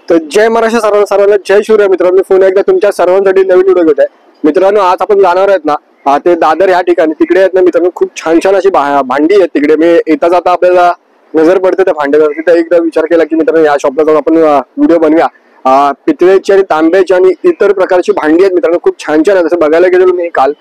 तर जय महाराष्ट्र सर्वांना जय शिवराय मित्रांनो. पुन्हा एकदा तुमच्या सर्वांसाठी नवीन व्हिडिओ घेत आहे मित्रांनो. आज आपण जाणार आहेत ना ते दादर या ठिकाणी. तिकडे आहेत ना मित्रांनो खूप छान छान अशी भांडी आहेत तिकडे. मी येता जाता आपल्याला नजर पडते त्या भांड्यावरती. तर एकदा विचार केला की मित्रांनो या शॉपला जाऊन आपण व्हिडिओ बनवूया. पितळेची आणि तांब्याची आणि इतर प्रकारची भांडी आहेत मित्रांनो. खूप छान छान आहेत. जसं बघायला गेलो मी काल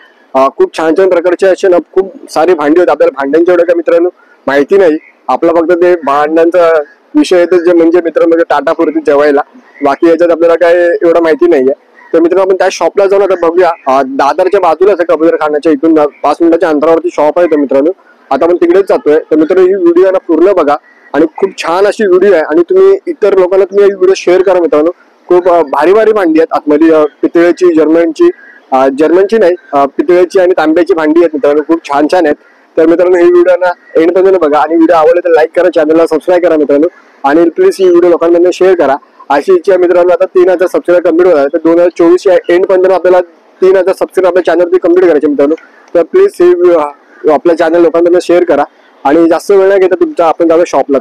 खूप छान छान प्रकारचे असे ना खूप सारी भांडी आहेत. आपल्याला भांड्यांच्या एवढं काय मित्रांनो माहिती नाही. आपला फक्त ते भांड्यांचा विषय येतो जे म्हणजे मित्रांनो म्हणजे टाटा पुरती जेवायला. बाकी याच्यात आपल्याला काय एवढं माहिती नाहीये. तर मित्रांनो आपण त्या शॉपला जाऊन आता बघूया. दादरच्या बाजूलाच आहे कबूतर खाण्याच्या इथून 5 मिनिटाच्या अंतरावरती शॉप आहे. तर मित्रांनो आता आपण तिकडेच जातोय. तर मित्रांनो ही व्हिडिओ ना पूर्ण बघा आणि खूप छान अशी व्हिडिओ आहे. आणि तुम्ही इतर लोकांना तुम्ही ही व्हिडिओ शेअर करा मित्रांनो. खूप भारी भारी भांडी आहेत आतमध्ये. पितळेची जर्मनची नाही पितळेची आणि तांब्याची भांडी आहेत मित्रांनो. खूप छान छान आहेत. तर मित्रांनो ही व्हिडिओ ना एंड पर्यंत बघा आणि व्हिडिओ आवडले तर लाईक करा, चॅनलला सबस्क्राईब करा मित्रांनो. आणि प्लीज ही व्हिडिओ लोकांमध्ये शेअर करा. अशी इच्छा मित्रांनो आता 3000 सबस्क्राईब कंप्लीट होणार आहे. तर 2024 या एंड पर्यंत आपल्याला 3000 सबस्क्राईब आपल्या चॅनलवरती कंप्लीट करायचे मित्रांनो. तर प्लीज ही आपल्या चॅनल लोकांमध्ये शेअर करा. आणि जास्त वेळ नाही घेता तुमचा आपण जाऊया शॉपला.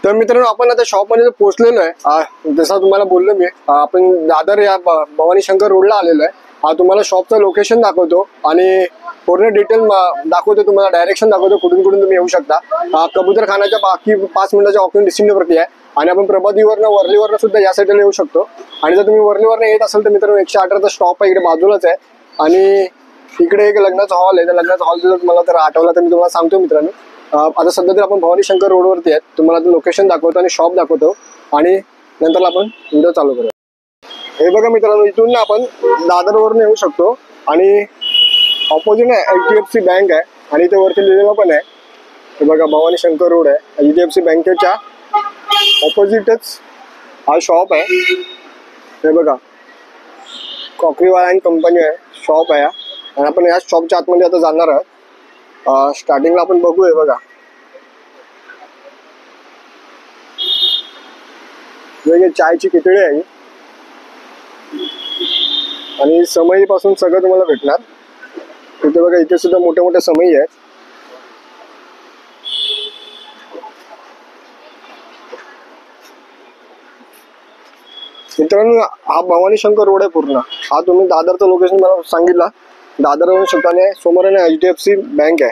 तर मित्रांनो आपण आता शॉपमध्ये पोहोचलेलो आहे. जसं तुम्हाला बोललो मी आपण दादर या भवानी शंकर रोडला आलेलो आहे. तुम्हाला शॉपचं लोकेशन दाखवतो आणि पूर्ण डिटेल दाखवतो. तुम्हाला डायरेक्शन दाखवतो कुठून कुठून तुम्ही येऊ शकता. कबूतर खाण्याच्या बाकी 5 मिनिटाच्या वॉकिंग डिस्टन्सवरती आहे. आणि आपण प्रभादेवीवरनं वर्लीवरनं सुद्धा या साईडला येऊ शकतो. आणि जर तुम्ही वर्लीवरनं येत असाल तर मित्रांनो 108चा स्टॉप आहे इकडे बाजूलाच आहे. आणि इकडे एक लग्नाचा हॉल आहे. त्या लग्नाचा हॉल जर मला तर आठवला तर मी तुम्हाला सांगतो मित्रांनो. आता सध्या तर आपण भवानी शंकर रोडवरती आहेत. तुम्हाला लोकेशन दाखवतो आणि शॉप दाखवतो आणि नंतर आपण व्हिडिओ चालू करूया. हे बघा मित्रांनो इथून ना आपण दादरवरून येऊ शकतो. आणि ऑपोजिट HDFC बँक आहे आणि इथे वरती लिहिलेलं पण आहे. हे बघा भवानी शंकर रोड आहे. HDFC बँकेच्या ऑपोजिटच हा शॉप आहे. हे बघा कॉकरीवाला अँड कंपनी आहे शॉप आहे. आणि आपण या शॉपच्या आतमध्ये आता जाणार आहोत. स्टार्टिंगला आपण बघूया बघा वेगळे चायची किटळी आहे आणि समई पासून सगळं तुम्हाला भेटणार. इथे बघा इथे सुद्धा मोठे मोठे समई आहेत. मित्रांनो हा भवानी शंकर रोड आहे पूर्ण. हा तुम्ही दादरचं लोकेशन मला सांगितलं. दादर येऊ शकता आणि समोर HDFC बँक आहे.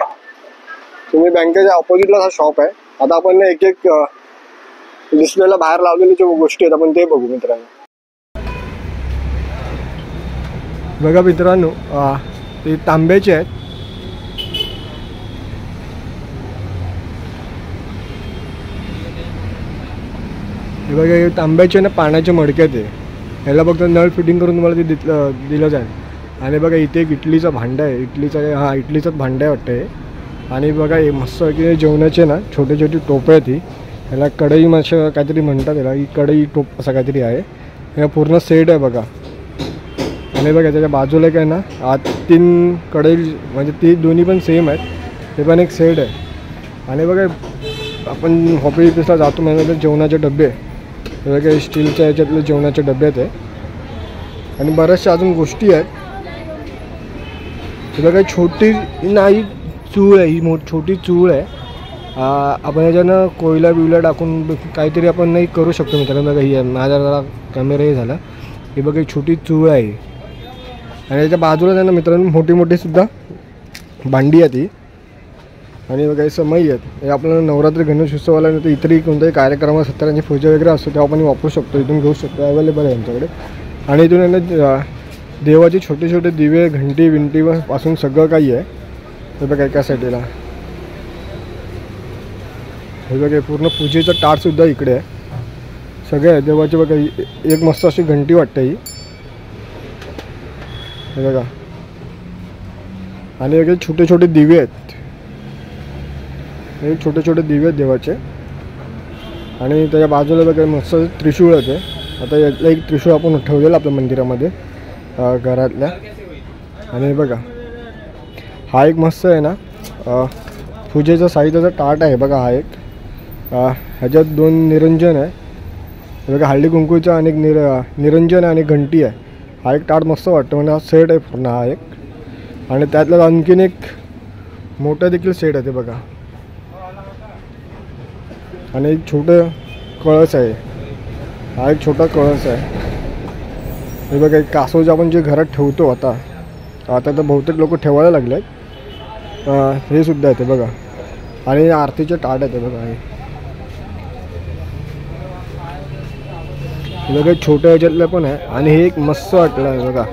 तुम्ही बँकेच्या ऑपोजिटला हा शॉप आहे. आता आपण एक एक डिस्प्लेला बाहेर लावलेल्या ज्या गोष्टी आहेत आपण ते बघू मित्रांनो. बघा मित्रांनो ते तांब्याचे आहेत. हे बघा हे तांब्याचे ना पाण्याच्या मडक्यात आहे. ह्याला फक्त नळ फिटिंग करून तुम्हाला ते दिलं जाईल. आणि बघा इथे एक इडलीचा भांडा आहे. इडलीचाच भांडा आहे वाटतं हे. आणि बघा हे मस्त की जेवणाचे ना छोटे छोटे टोपे आहेत. ही ह्याला कढई असं काहीतरी म्हणतात. त्याला ही कढई टोप असं काहीतरी आहे. हे पूर्ण सेट आहे बघा. आणि बघा त्याच्या बाजूला काय ना 3 कढई म्हणजे ती दोन्ही पण सेम आहेत. हे पण एक सेट आहे. आणि बघा आपण हॉटेल पिसला जातो म्हणजे जेवणाचे डबे बघा स्टीलच्या ह्याच्यातले जेवणाचे डबे आहेत. आणि बऱ्याचशा अजून गोष्टी आहेत. हे बघा छोटी नाही चूळ आहे. ही छोटी चूळ आहे. आपण याच्यानं कोयला बिवला टाकून काहीतरी आपण नाही करू शकतो मित्रांनो. बघा ही माझ्या जरा कॅमेराही झाला. ही बघा छोटी चूळ आहे. आणि याच्या बाजूला त्यांना मित्रांनो मोठी मोठी सुद्धा भांडी आहे ती. आणि बघा हे समई आहेत. हे आपल्याला नवरात्री गणेश उत्सवाला नाही तर इतरही कोणत्याही कार्यक्रमात सत्यारांची पूजा वगैरे असतो तेव्हा आपण वापरू शकतो. इथून घेऊ शकतो. अवेलेबल आहे आमच्याकडे. आणि इथून यांना देवाचे छोटे छोटे दिवे घंटी विंटी पासून सगळं काही आहे. हे बघा एका साईडला हे बघा पूर्ण पूजेचं ताटसुद्धा इकडे आहे. सगळे आहे देवाचे. बघा एक मस्त अशी घंटी वाटते ही. हे बघा आणि वगैरे छोटे छोटे दिवे आहेत. हे छोटे छोटे दिवे आहेत देवाचे. आणि त्याच्या बाजूला बघा मस्त त्रिशूळ आहे. आता यातला एक त्रिशूळ आपण ठेवलेलं आपल्या मंदिरामध्ये घरातल्या. आणि बघा हा एक मस्त आहे ना पूजेचा साहित्याचा ताट आहे बघा. हा एक ह्याच्यात 2 निरंजन आहे. बघा हळदी कुंकूचा आणि एक निरंजन आहे आणि घंटी आहे. हा एक ताट मस्त वाटतं म्हणजे हा सेट आहे पूर्ण हा एक. आणि त्यातला आणखीन एक मोठा देखील सेट आहे ते बघा. आणि एक छोटं कळस आहे. हा एक छोटा कळस आहे. हे बघा एक कासव आपण जे घरात ठेवतो आता तर बहुतेक लोक ठेवायला लागलेत. हे सुद्धा आहे ते बघा. आणि आरतीचे ताट आहे ते बघा. हे बघा छोट्या ह्याच्यातलं पण आहे. आणि हे एक मस्त वाटलं आहे बघा.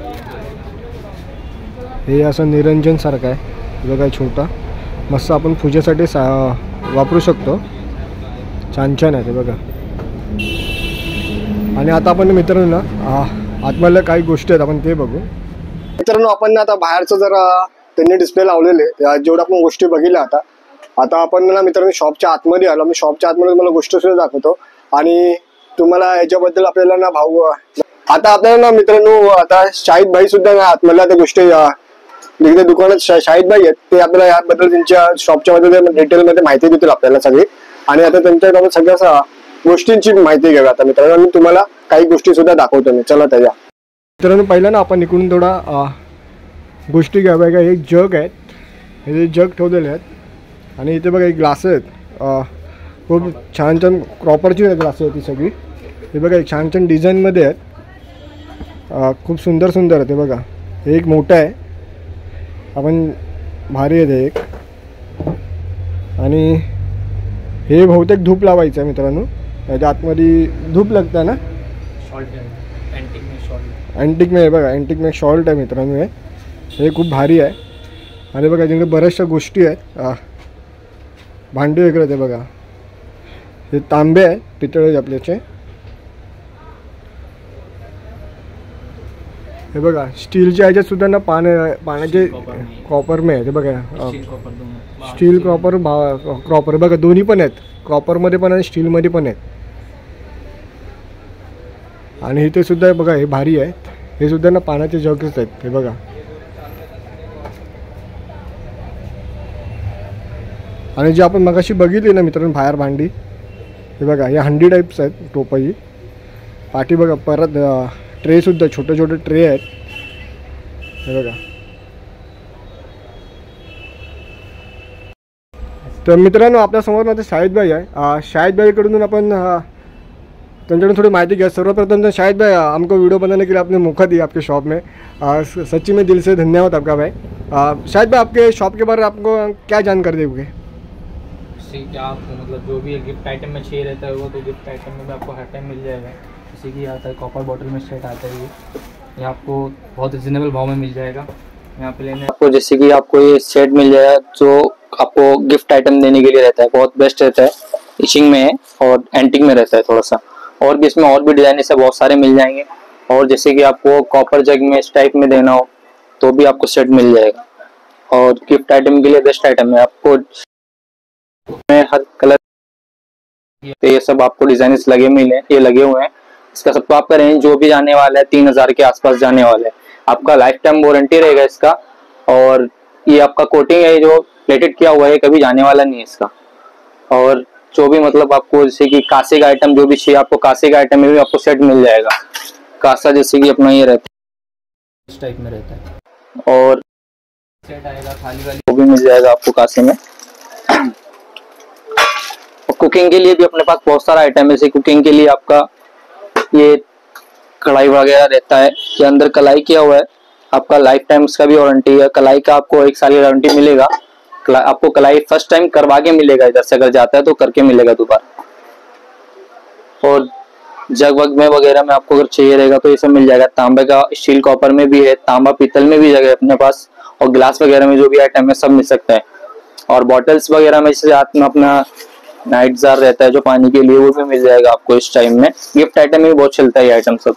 हे असं निरंजन सारखं आहे बघा, छोटा मस्त आपण पूजेसाठी वापरू शकतो. छान छान आहे ते बघा. आणि आता आपण मित्रांनो आतमधल्या काही गोष्टी आहेत आपण ते बघू. मित्रांनो आपण आता बाहेरचं जरा त्यांनी डिस्प्ले लावलेले जेवढ्या आपण गोष्टी बघितल्या आता आपण ना मित्रांनो शॉपच्या आतमध्ये आलो. मी शॉपच्या आतमध्ये मला गोष्ट सुद्धा दाखवतो आणि तुम्हाला याच्याबद्दल आपल्याला ना भाऊ आता आपल्याला ना मित्रांनो आता शाहिद भाई सुद्धा ना आतमधल्या त्या गोष्टी तिकडे दुकानात शाहिद भाई आहेत ते आपल्याला याबद्दल त्यांच्या शॉपच्या मध्ये डिटेलमध्ये माहिती देतील आपल्याला सगळी. आणि आता त्यांच्या सगळ्या गोष्टींची माहिती घ्यावी आता मित्रांनो. आणि तुम्हाला काही गोष्टी सुद्धा दाखवतो मी. चला त्याच्या मित्रांनो पहिला ना आपण इकडून थोडा गोष्टी घ्याव्या का. एक जग आहेत, हे जग ठेवलेले आहेत. आणि इथे बघा एक ग्लास आहेत. खूप छान छान क्रॉपरची ग्लास आहेत ती सगळी. हे बघा एक छान छान डिझाईनमध्ये आहेत. खूप सुंदर सुंदर आहे ते बघा. हे एक मोठं आहे आपण भारी आहे ते एक. आणि हे बहुतेक धूप लावायचं आहे मित्रांनो. त्याच्या आतमध्ये धूप लागतं आहे ना. अँटिक में बघा, अँटिक में शॉल्ट आहे मित्रांनो. हे खूप भारी आहे. आणि बघा जिकडे बऱ्याचशा गोष्टी आहेत, भांडी वगैरे ते बघा. हे तांबे आहे पितळेचे आपल्याचे. हे बघा स्टीलच्या ह्याच्यात सुद्धा ना पाण्याचे कॉपर में आहे ते बघा. स्टील क्रॉपर बघा दोन्ही पण आहेत. कॉपरमध्ये पण आणि स्टीलमध्ये पण आहेत. आणि इथे सुद्धा बघा हे भारी आहे. हे सुद्धा ना पाण्याचे जगच आहेत हे बघा. आणि जे आपण मगाशी बघितली ना मित्रांनो बाहेर भांडी, हे बघा हे हंडी टाईप्स आहेत टोपाई. पाठी बघा परत ट्रे सुद्धा छोटे छोटे ट्रे आहेत हे बघा. तर मित्रांनो आपल्यासमोर आता शाहिद भाई आहे. शाहिद भाईकडून आपण त्यांच्याकडून थोड़ी माहिती घ्या. सर्वप्रथम तो शाहिद भाई हमको वीडियो बनाने के लिए आपने मौका दिया आपके शॉप में. सच्ची में दिल से धन्यवाद आपका भाई. शाहिद भाई आपके शॉप के बारे में आपको क्या जानकारी दोगे? क्या आपको मतलब जो भी गिफ्ट आइटम में चाहिए रहता है वो तो गिफ्ट आइटम में भी आपको हर टाइम मिल जाएगा. जैसे कि आता है कॉपर बॉटल में सेट आता है ये आपको बहुत रिजनेबल भाव में मिल जाएगा. यहाँ पे लेने आपको जैसे कि आपको ये सेट मिल जाएगा जो आपको गिफ्ट आइटम देने के लिए रहता है. बहुत बेस्ट रहता है. इचिंग में है और एंटिक में रहता है थोड़ा सा. और भी इसमें और भी डिजाइन से बहुत सारे मिल जाएंगे. और जैसे कि आपको कॉपर जग में इस टाइप में देना हो तो भी आपको सेट मिल जाएगा. और गिफ्ट आइटम के लिए बेस्ट आइटम है. आपको हर कलर तो ये सब आपको डिजाइन लगे हुए हैं. इसका सबको आपका रेंज जो भी जाने वाला है 3000 के आसपास जाने वाला है. आपका लाइफ टाइम वारंटी रहेगा इसका. और ये आपका कोटिंग है जो प्लेटेड किया हुआ है कभी जाने वाला नहीं है इसका. और जो भी मतलब आपको जैसे कि कांसे का आइटम जो भी चाहिए आपको कांसे का आइटम में भी आपको सेट मिल जाएगा. कांसा जैसे कि अपना ये रहता है इस टाइप में रहता है. और सेट आएगा थाली वाली वो भी मिल जाएगा आपको कांसे में. और कुकिंग के लिए भी अपने पास बहुत सारा आइटम है. जैसे कुकिंग के लिए आपका ये कढ़ाई वगैरह रहता है. ये अंदर कलाई किया हुआ है. आपका लाइफ टाइम उसका भी वारंटी है. कलाई का आपको 1 साल की वारंटी मिलेगा. आपको कलाई फर्स्ट टाइम करवा के मिलेगा. इधर से अगर जाता है तो करके मिलेगा दोबारा. और जग वग में वगैरह में आपको अगर चाहिए रहेगा तो ये सब मिल जाएगा. तांबे का स्टील कॉपर में भी है. तांबा पीतल में भी जगह है अपने पास. और ग्लास वगैरह में जो भी आइटम है सब मिल सकता है. और बॉटल्स वगैरह में जैसे हाथ में अपना नाइट जार रहता है जो पानी के लिए वो भी मिल जाएगा आपको इस टाइम में. गिफ्ट आइटम में भी बहुत चलता है ये आइटम सब.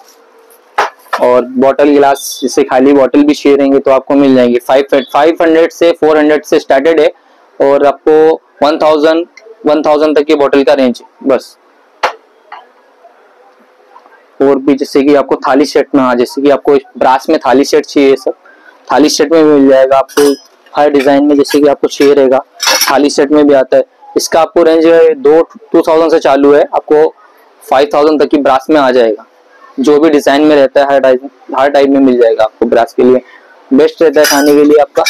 और बॉटल गिलास जैसे खाली बॉटल भी चाहिए रहेंगे तो आपको मिल जाएंगे. 500 से 400 से स्टार्टेड है. और आपको 1000 तक की बॉटल का रेंज है बस. और भी जैसे कि आपको थाली सेट में जैसे कि आपको ब्रास में थाली सेट चाहिए सब थाली सेट में भी मिल जाएगा आपको. हर डिजाइन में जैसे कि आपको चाहिए रहेगा थाली सेट में भी आता है. इसका आपको रेंज 2000 से चालू है. आपको 5000 तक की ब्रास में आ जाएगा. जो भी डिजाइन में रहता है हर टाइप में मिल जाएगा आपको. ब्रास के लिए बेस्ट रहता है खाने के लिए आपका.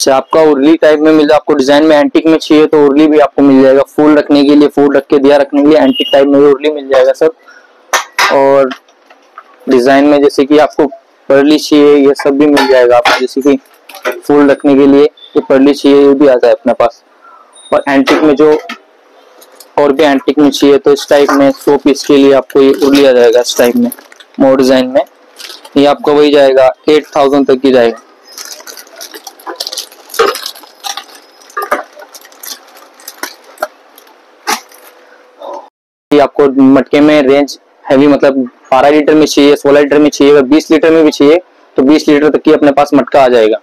अच्छा, आपका उर्ली टाइप में मिल, आपको डिजाइन में एंटिक में चाहिए तो उर्ली भी आपको मिल जाएगा। फूल रखने के लिए, फूल रख के दिया रखने के लिए एंटिक टाइप में भी उर्ली मिल जाएगा सब। और डिजाइन में जैसे कि आपको पर्ली चाहिए ये सब भी मिल जाएगा आपको। जैसे कि फूल रखने के लिए ये पर्ली चाहिए ये भी आता है अपने पास। और एंटिक में जो और भी एंटिक में चाहिए तो इस टाइप में 100 पीस के लिए आपको ये उर्ली आ जाएगा इस टाइप में मोर डिजाइन में। ये आपको वही जाएगा 8000 तक की जाएगा। ये आपको मटके में रेंज हैवी मतलब 12 लीटर में चाहिए, 16 लीटर में चाहिए, 20 लीटर में भी चाहिए तो 20 लीटर तक की अपने पास मटका आ जाएगा।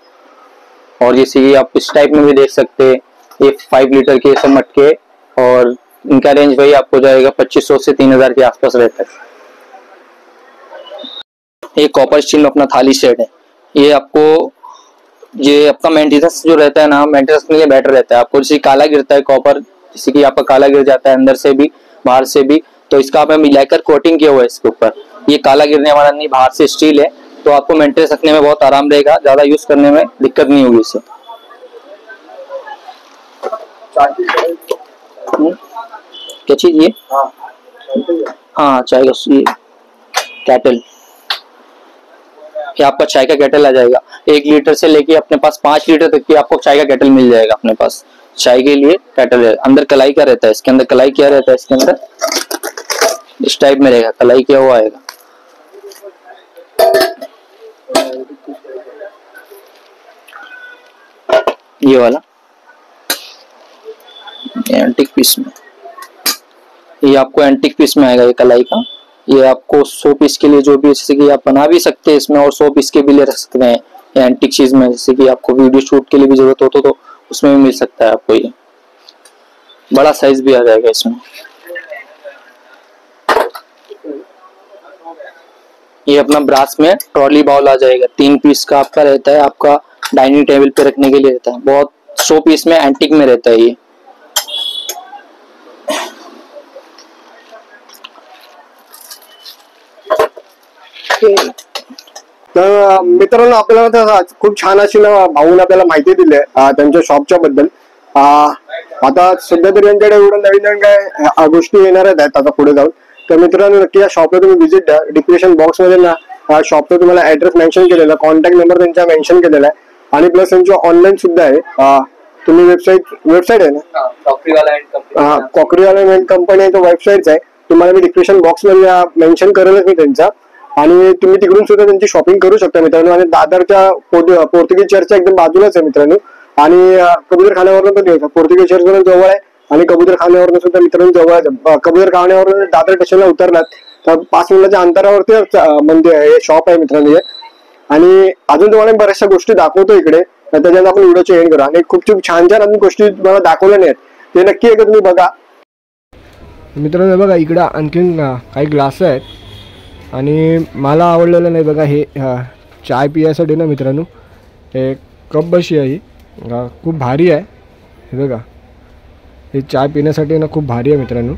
और जैसे कि आप इस टाइप में भी देख सकते हैं ये 5 लीटर के सब मटके, और इनका रेंज वही आपको जाएगा 2500 से 3000 के आसपास रहता है। ये कॉपर स्टील में अपना थाली सेट है। ये आपको ये आपका मेंटेनेंस जो रहता है ना, मेंटेनेंस के लिए बेटर रहता है। आपको जैसे काला गिरता है कॉपर, जैसे कि आपका काला गिर जाता है अंदर से भी बाहर से भी, तो इसका आपने मिलाकर कोटिंग किया हुआ है इसके ऊपर। ये काला गिरने वाला नहीं, बाहर से स्टील है तो आपको मेंटेनेंस रखने में बहुत आराम रहेगा, ज्यादा यूज करने में दिक्कत नहीं होगी इससे। क्या चीज ये? हाँ चाय का ये कैटल, ये आपका चाय का केटल आ जाएगा। 1 लीटर से लेके अपने पास 5 लीटर तक की आपको चाय का केटल मिल जाएगा अपने पास। चाय के लिए केटल है, अंदर कलाई का रहता है, इसके अंदर कलाई क्या रहता है, इसके अंदर इस टाइप में रहेगा, कलाई क्या हुआ आएगा। ये वाला एंटिक पीस में, ये आपको एंटिक पीस में आएगा ये कलाई का। ये आपको 100 पीस के लिए जो भी, जैसे कि आप बना भी सकते हैं इसमें और 100 पीस के भी ले रख सकते हैं ये एंटिक चीज में। जैसे कि आपको वीडियो शूट के लिए भी जरूरत हो तो उसमें भी मिल सकता है आपको। ये बड़ा साइज भी आ जाएगा इसमें। ये अपना ब्रास में ट्रॉली बाउल आ जाएगा, 3 पीस का आपका रहता है, आपका डाइनिंग टेबल पे रखने के लिए रहता है। बहुत 100 पीस में एंटिक में रहता है ये। तर मित्रांनो आपल्याला खूप छान अशी ना भाऊने आपल्याला माहिती दिली आहे त्यांच्या शॉपच्या बद्दल। आता सध्या तरी यांच्याकडे एवढं नवीन नवीन काय गोष्टी येणार आहेत आता पुढे जाऊन। तर मित्रांनो नक्की या शॉपला तुम्ही व्हिजिट द्या। डिस्क्रिप्शन बॉक्स मध्ये ना शॉपचा तुम्हाला ऍड्रेस मेन्शन केलेला, कॉन्टॅक्ट नंबर त्यांचा मेन्शन केलेला आहे आणि प्लस त्यांची ऑनलाईन सुद्धा आहे। तुम्ही वेबसाईट आहे ना कॉकरीवाला एंड कंपनी आहे, तो वेबसाईट आहे, तुम्हाला मी डिस्क्रिप्शन बॉक्स मध्ये मेन्शन करेलच मी त्यांचा, आणि तुम्ही तिकडून सुद्धा त्यांची शॉपिंग करू शकता मित्रांनो। आणि दादरच्या पोर्तुगीज चर्चच्या एकदम बाजूलाच आहे मित्रांनो, आणि कबूतर खाण्यावरून पण यायचं, पोर्तुगीज चर्च वरून जवळ आहे आणि कबूतर खाण्यावरून सुद्धा मित्रांनो जवळ आहे। कबूतर खाण्यावरून दादर स्टेशनला उतरलात तर 5 मिनिटाच्या अंतरावरती म्हणजे हे शॉप आहे मित्रांनो। आणि अजून तुम्हाला बऱ्याचशा गोष्टी दाखवतो इकडे, त्याच्यात आपण व्हिडिओचे एंड करू। आणि खूप छान छान अजून गोष्टी तुम्हाला दाखवल्या नाहीत, ते नक्की एकदा तुम्ही बघा मित्रांनो। बघा इकडे आणखीन काही ग्लास आहेत आणि मला आवडलेलं नाही बघा हे चाय पियासाठी ना मित्रांनो, हे कप बशी आहे, खूप भारी आहे हे बघा। हे चाय पिण्यासाठी ना खूप भारी आहे मित्रांनो,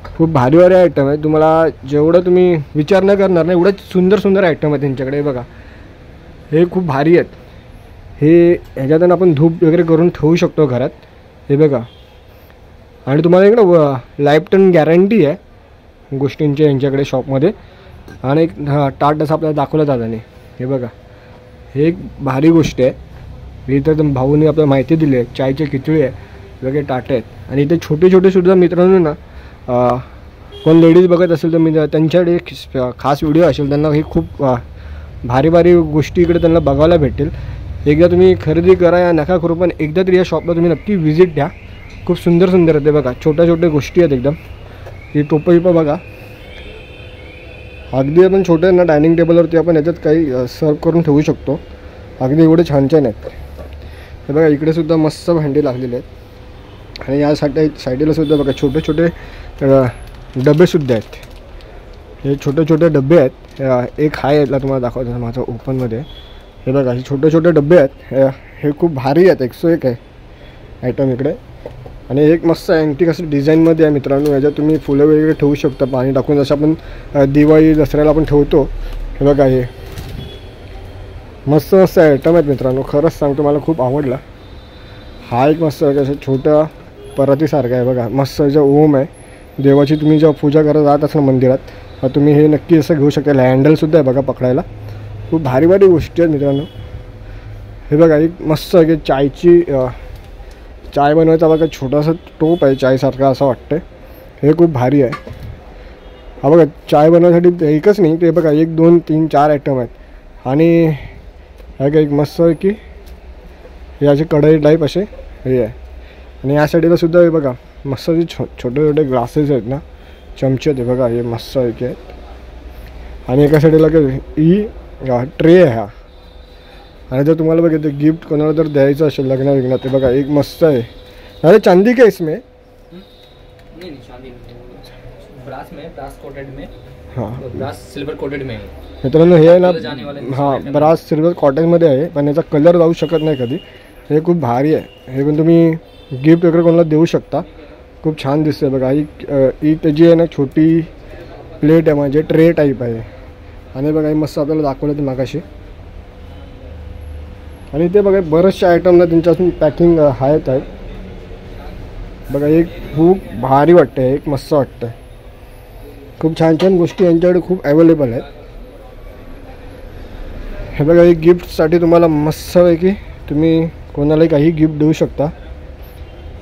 खूप भारी भारी आयटम आहे। तुम्हाला जेवढं तुम्ही विचार न करणार नाही एवढं सुंदर सुंदर आयटम आहे त्यांच्याकडे बघा। हे खूप भारी आहेत, हे ह्याच्यातून आपण धूप वगैरे करून ठेवू शकतो घरात हे बघा। आणि तुम्हाला इकडं लाईफ टाईम गॅरंटी आहे गोष्टींची यांच्याकडे शॉपमध्ये। आणि एक टाट असं आपल्याला दाखवलं जातं नाही हे बघा, हे एक भारी गोष्ट आहे। इथं भाऊने आपल्याला माहिती दिली आहे, चायचे खिचडी आहे, वेगळे टाट आहेत। आणि इथे छोटे छोटे सुद्धा मित्रांनो ना कोण लेडीज बघत असेल तर मी त्यांच्याकडे खास व्हिडिओ असेल, त्यांना हे खूप भारी भारी गोष्टी इकडे त्यांना बघायला भेटेल। एकदा तुम्ही खरेदी करा या नका करू, पण एकदा तरी या शॉपला तुम्ही नक्की व्हिजिट द्या। खूप सुंदर सुंदर आहे ते बघा, छोट्या छोट्या गोष्टी आहेत एकदम। ही टोपं बिपं बघा, अगदी आपण छोट्या ना डायनिंग टेबलवरती आपण याच्यात काही सर्व करून ठेवू शकतो, अगदी एवढे छान छान आहेत हे बघा। इकडे सुद्धा मस्त भांडी लागलेली आहेत आणि या साईडला सुद्धा बघा छोटे छोटे डबेसुद्धा आहेत। हे छोटे छोटे डबे आहेत, एक हाय यातला तुम्हाला दाखवतो माझं ओपनमध्ये हे बघा। हे छोटे छोटे डबे आहेत, हे खूप भारी आहेत, 101 आहे आयटम इकडे। आणि एक मस्त अँटिक असं डिझाईनमध्ये आहे मित्रांनो, याच्यात तुम्ही फुलं वगैरे ठेवू शकता पाणी टाकून, जसं आपण दिवाळी दसऱ्याला आपण ठेवतो हे बघा। मस्त मस्त आयटम आहेत मित्रांनो, खरंच सांगतो मला खूप आवडला. हा एक मस्त असं छोट्या परातीसारखा आहे बघा, मस्त जे ओम आहे देवाची, तुम्ही जेव्हा पूजा करत जात असाल मंदिरात तुम्ही हे नक्की असं घेऊ शकता. हँडलसुद्धा आहे बघा पकडायला, खूप भारी भारी गोष्टी आहेत मित्रांनो. हे बघा एक मस्त आहे की चायची चाय बनवायचा बघा छोटासा टोप आहे चायसारखा असं वाटतं, हे खूप भारी आहे. हा बघा चाय बनवण्यासाठी एकच नाही ते बघा 1 2 3 4 आयटम आहेत. आणि हे का एक मस्त आहे की हे असे कढई टाईप असे हे आहे. आणि या साईडला सुद्धा हे बघा मस्त जे छोटे छोटे ग्लासेस आहेत ना, चमचे आहेत बघा, हे मस्त आहे की आहेत. आणि एका साईडला ही ट्रे आहे हा. आणि जर तुम्हाला बघा ते गिफ्ट कोणाला जर द्यायचं असेल लग्न विग्नात ते बघा एक मस्त आहे. अरे चांदी का इसमें? नहीं चांदी नहीं, ब्रास में, ब्रास कोटेड में. हां ब्रास सिल्वर कोटेड में है मित्रांनो. हे आहे ना, हां ब्रास सिल्वर कॉटनमध्ये आहे, पण याचा कलर जाऊ शकत नाही कधी. हे खूप भारी आहे, हे पण तुम्ही गिफ्ट वगैरे कोणाला देऊ शकता. खूप छान दिसते बघा. ही त्याची आहे ना छोटी प्लेट आहे, म्हणजे ट्रे टाईप आहे. आणि बघा हे मस्त आपल्याला दाखवलं ते मागाशी. आणि ते बघा बरेचसे आयटम ना त्यांच्यापासून पॅकिंग आहेत बघा. एक खूप भारी वाटतं, एक मस्त वाटतं. खूप छान छान गोष्टी यांच्याकडे खूप अवेलेबल आहेत. हे बघा एक गिफ्टसाठी तुम्हाला मस्त आहे की तुम्ही कोणालाही काही गिफ्ट देऊ शकता.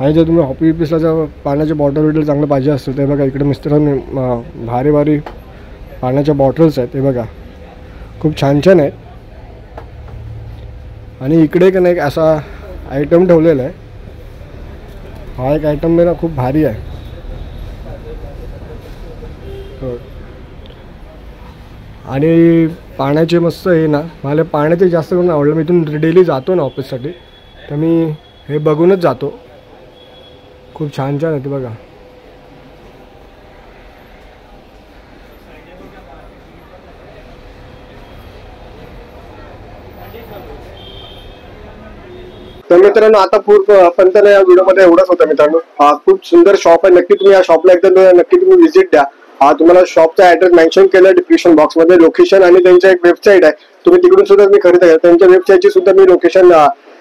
आणि जर तुम्ही हॉपी पीसला जर पाण्याचे बॉटल वॉटल चांगलं पाहिजे असेल तर बघा इकडे मिस्टरांनी भारी भारी पाण्याच्या बॉटल्स आहेत, हे बघा खूप छान छान आहेत. आणि इकडे का नाही असा आयटम ठेवलेला आहे, हा एक आयटम मेरा खूप भारी आहे. आणि पाण्याचे मस्त आहे ना, मला पाण्याचे जास्त करून आवडलं. मी इथून डेली जातो ना ऑफिससाठी, तर मी हे बघूनच जातो. खूप छान छान आहे ते बघा. तर मित्रांनो आता पण तर या व्हिडिओमध्ये एवढंच होतं मित्रांनो. हा खूप सुंदर शॉप आहे, नक्की तुम्ही या शॉपला एकदा नक्की तुम्ही व्हिजिट द्या. तुम्हाला शॉपचा ॲड्रेस मेन्शन केलं डिस्क्रिप्शन बॉक्समध्ये, लोकेशन आणि त्यांचं एक वेबसाईट आहे, तुम्ही तिकडून सुद्धा तुम्ही खरेदी करा. त्यांच्या वेबसाईटची सुद्धा मी लोकेशन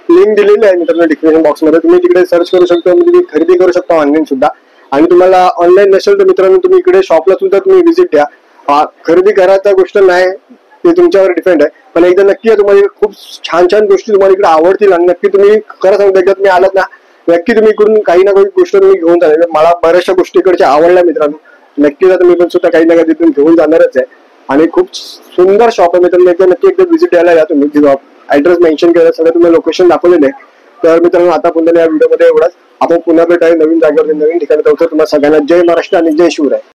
लिंक दिलेली आहे मित्रांनो डिस्क्रिप्शन बॉक्समध्ये, तुम्ही तिकडे सर्च करू शकता, तुम्ही खरेदी करू शकता ऑनलाईन सुद्धा. आणि तुम्हाला ऑनलाईन नसेल तर मित्रांनो तुम्ही इकडे शॉपला सुद्धा तुम्ही व्हिजिट द्या. खरेदी करायचा गोष्ट नाही, ते तुमच्यावर डिपेंड आहे, पण एकदा नक्की तुम्हाला खूप छान छान गोष्टी तुम्हाला इकडे आवडतील. आणि नक्की तुम्ही खरं सांगता एकदा तुम्ही आलात ना, नक्की तुम्ही इकडून काही ना काही गोष्ट तुम्ही घेऊन जाणार. मला बऱ्याचशा गोष्टी इकडच्या आवडल्या मित्रांनो, नक्कीच तुम्ही पण सुद्धा काही ना काही तिथून घेऊन जाणारच आहे. आणि खूप सुंदर शॉप आहे मित्रांनो, एकदा नक्की एकदा व्हिजिट द्यायला या तुम्ही. ॲड्रेस मेन्शन केलं, सगळं तुम्हाला लोकेशन दाखवलेलं आहे. तर मित्रांनो आता पुन्हा या व्हिडिओमध्ये एवढंच. आपण पुन्हा भेटाय नवीन जागेवर नवीन ठिकाणी. तुम्हाला सगळ्यांना जय महाराष्ट्र आणि जय शिवराय.